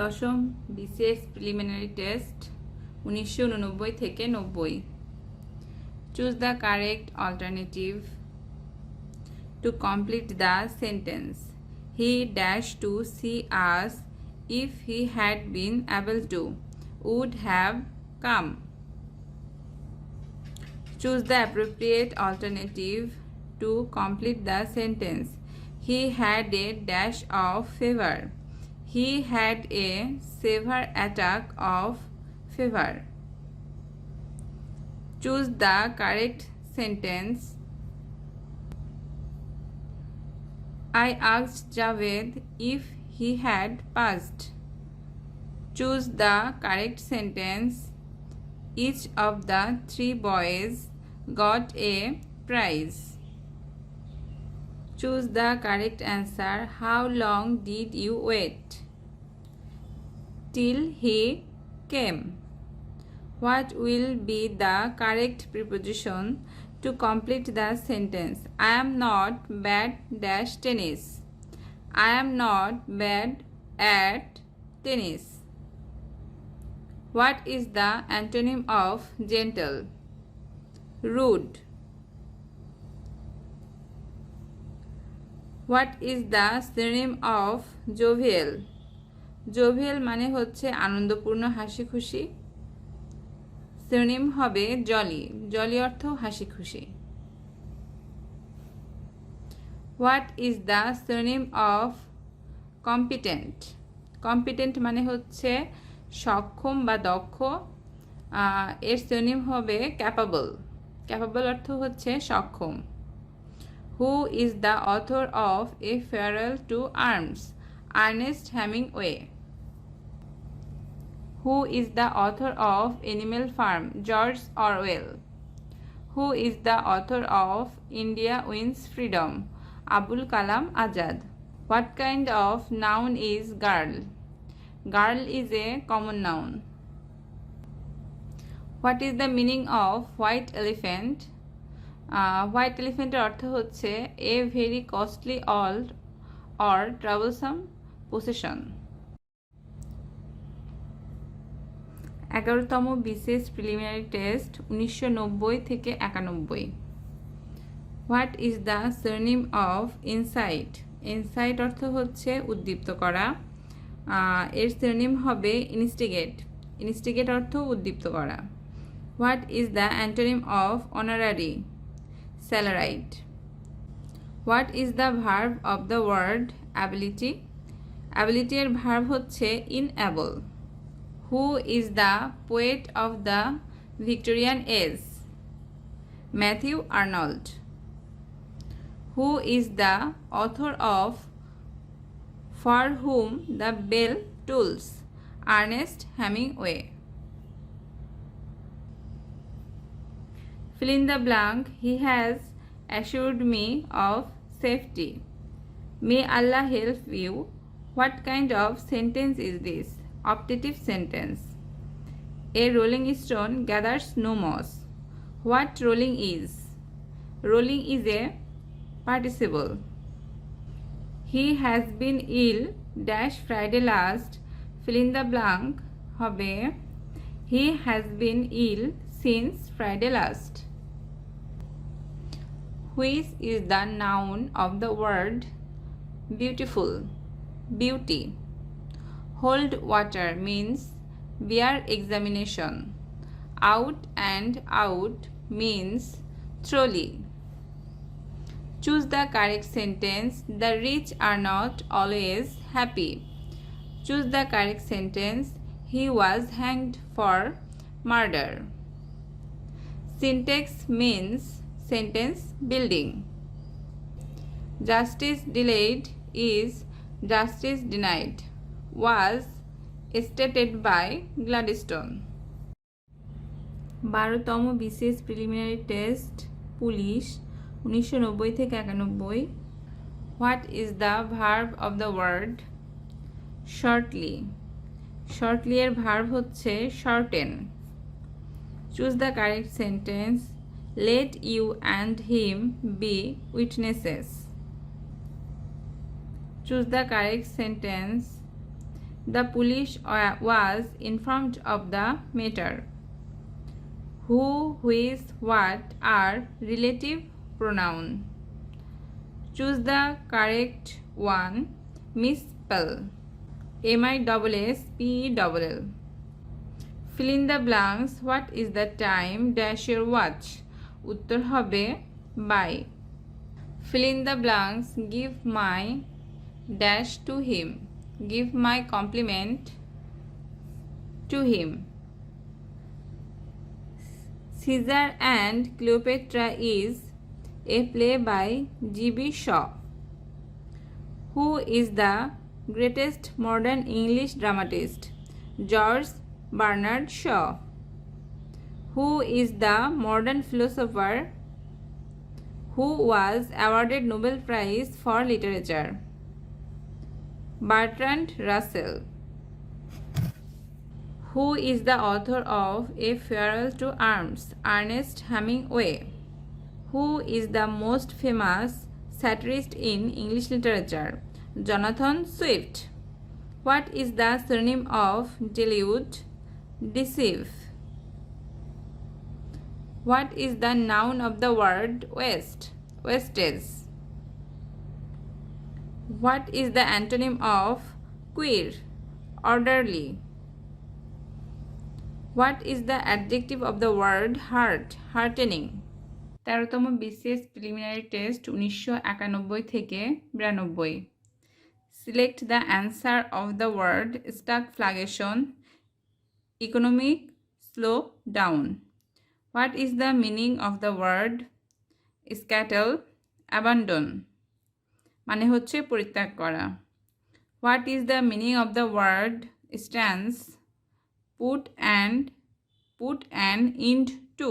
দশম BCS preliminary test 1989 থেকে 90। Choose the correct alternative to complete the sentence. He dash to see us if he had been able to, would have come. Choose the appropriate alternative to complete the sentence. He had a dash of fever. He had a severe attack of fever. Choose the correct sentence. I asked Javed if he had passed. Choose the correct sentence. Each of the 3 boys got a prize. Choose the correct answer. How long did you wait? Till he came. What will be the correct preposition to complete the sentence? I am not bad dash tennis. I am not bad at tennis. What is the antonym of gentle? Rude. What is the synonym of jovial? jovial মানে হচ্ছে আনন্দপূর্ণ হাসি খুশি। synonym হবে jolly. jolly অর্থ হাসি খুশি। What is the synonym of competent? competent মানে হচ্ছে সক্ষম বা দক্ষ। এর synonym হবে capable. capable অর্থ হচ্ছে সক্ষম। Who is the author of A Farewell to Arms? Ernest Hemingway. Who is the author of Animal Farm? George Orwell. Who is the author of India Wins Freedom? Abul Kalam Azad. What kind of noun is girl? Girl is a common noun. What is the meaning of white elephant? White elephant অর্থ হচ্ছে a very costly old or troublesome possession. 11তম BCS preliminary test 1990 থেকে 91। What is the synonym of insight? insight অর্থ হচ্ছে উদ্দীপ্ত করা। এর synonym হবে instigate. instigate অর্থ উদ্দীপ্ত করা। What is the antonym of honorary? salaried. What is the verb of the word ability? ability এর verb হচ্ছে inable. Who is the poet of the Victorian age? Matthew Arnold. Who is the author of For Whom the Bell Tolls? Ernest Hemingway. Fill in the blank. He has assured me of safety. May Allah help you. What kind of sentence is this? Optative sentence. A rolling stone gathers no moss. What rolling is? Rolling is a participle. He has been ill dash Friday last. Fill in the blank. হবে He has been ill since Friday last. Which is the noun of the word beautiful? Beauty. Hold water means bear examination. Out and out means trolley. Choose the correct sentence. The rich are not always happy. Choose the correct sentence. He was hanged for murder. Syntax means sentence building. Justice delayed is justice denied. Was stated by Gladstone. 12তম BCS preliminary test police 1990 থেকে 91। What is the verb of the word shortly? shortly এর verb হচ্ছে shorten. Choose the correct sentence. Let you and him be witnesses. Choose the correct sentence. The police was informed of the matter. Who, which, what are relative pronoun. Choose the correct one. Misspell. MISSPELL. Fill in the blanks. What is the time dash your watch? উত্তর হবে by. Fill in the blanks. Give my dash to him. Give my compliment to him. Caesar and Cleopatra is a play by G.B. Shaw. Who is the greatest modern English dramatist? George Bernard Shaw. Who is the modern philosopher who was awarded Nobel Prize for Literature? Bertrand Russell. Who is the author of A Farewell to Arms? Ernest Hemingway. Who is the most famous satirist in English literature? Jonathan Swift. What is the surname of delude? Deceive. What is the noun of the word waste? Wastage. What is the antonym of queer? Orderly. What is the adjective of the word heart? Heartening. 13তম BCS preliminary test 1991 থেকে 92। Select the answer of the word stagflation, economic slow down. What is the meaning of the word scattle? Abandon মানে হচ্ছে পরিত্যাগ করা। What is the meaning of the word stance? Put an end to.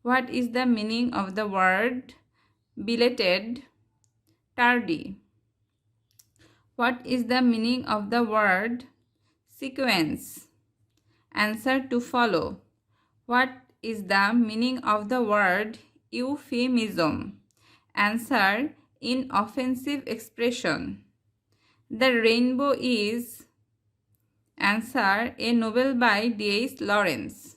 What is the meaning of the word belated? Tardy. What is the meaning of the word sequence? Answer to follow. What is the meaning of the word euphemism? Answer inoffensive expression. The rainbow is. Answer a novel by D.H. Lawrence.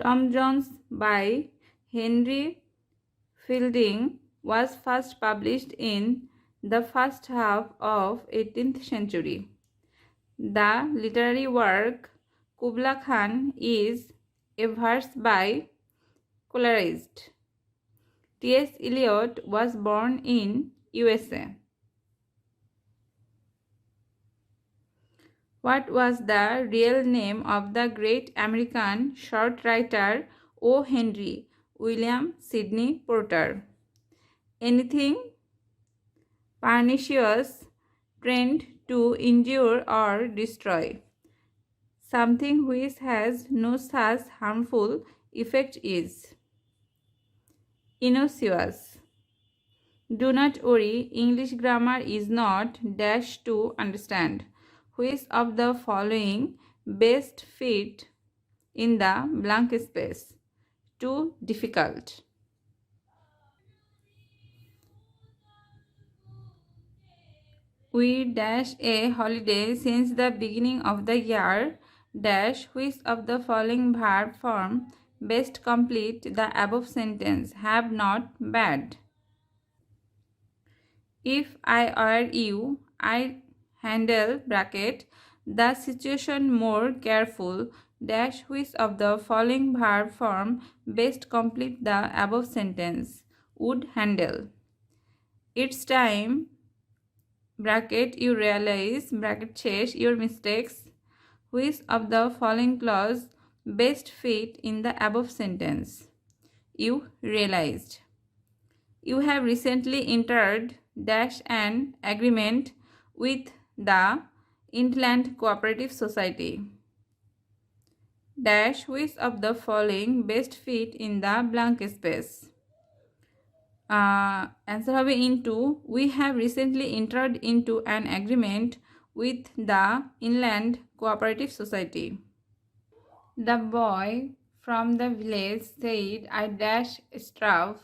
Tom Jones by Henry Fielding was first published in the first half of 18th century. The literary work Kubla Khan is a verse by Coleridge. T.S. Eliot was born in USA. What was the real name of the great American short writer O. Henry William Sidney Porter? Anything pernicious, trained to injure or destroy. Something which has no such harmful effect is innocuous. Do not worry, English grammar is not dash to understand. Which of the following best fit in the blank space? Too difficult. We dash a holiday since the beginning of the year. Dash which of the following verb form best complete the above sentence? Have not bad. If I were you, I'd handle bracket the situation more careful. Dash which of the following verb form best complete the above sentence? Would handle. It's time bracket you realize bracket শেষ your mistakes. Which of the following clause best fit in the above sentence? You realized. You have recently entered dash an agreement with the Inland Cooperative Society. Dash which of the following best fit in the blank space? Answer হবে into. We have recently entered into an agreement with the Inland Cooperative Society. The boy from the village said, I dash starve,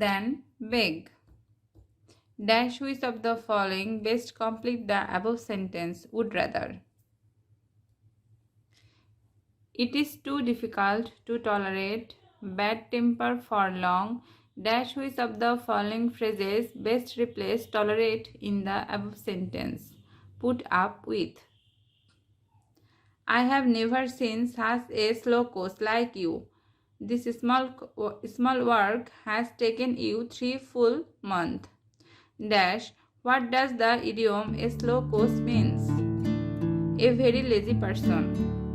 then beg. Dash which of the following best complete the above sentence? Would rather. It is too difficult to tolerate bad temper for long. Dash which of the following phrases best replace tolerate in the above sentence? Put up with. I have never seen such a slow coach like you. This small work has taken you 3 full months. Dash. What does the idiom a slow coach means? A very lazy person.